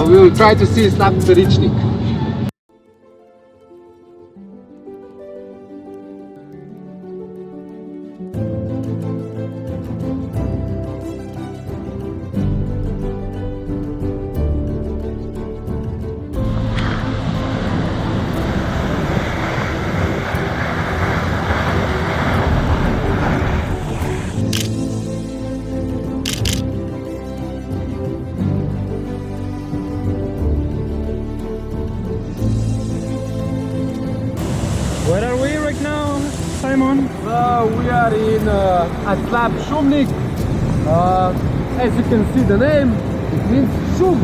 we will try to see Slap Peričnik. Where are we right now, Simon? We are in at Slap Peričnik. As you can see the name, it means šum.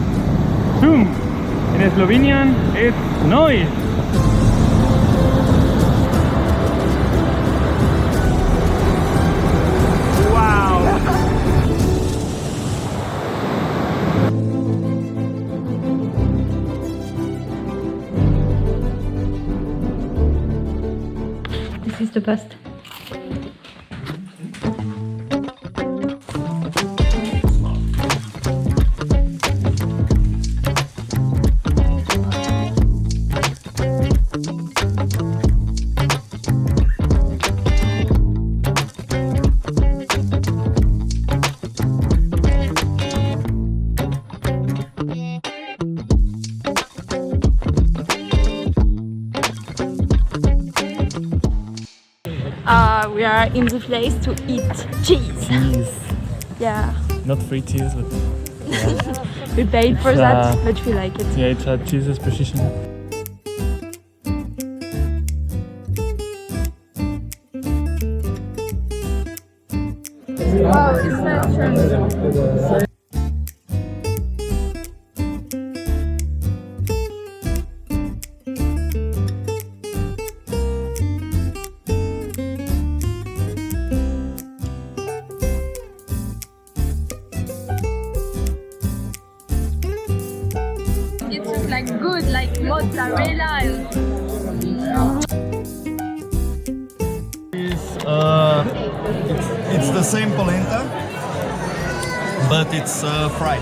Šum. In Slovenian, it's noise. Wow. This is the best. We are in the place to eat cheese. Yeah. Not free cheese, but We paid for that, but we like it. yeah, it's a cheese's precision. Wow, it's not true. It's just like good, like mozzarella. It's the same polenta, but it's fried.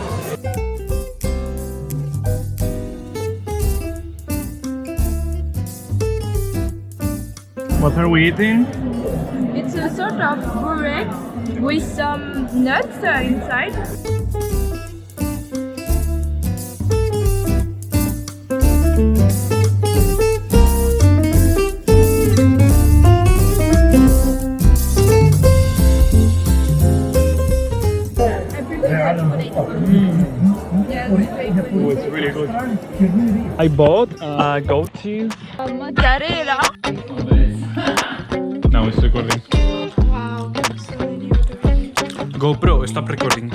What are we eating? It's a sort of burek with some nuts inside. Oh, it's really good. I bought goat cheese. Mozzarella. Now it's recording. Wow, so many other. GoPro, stop recording.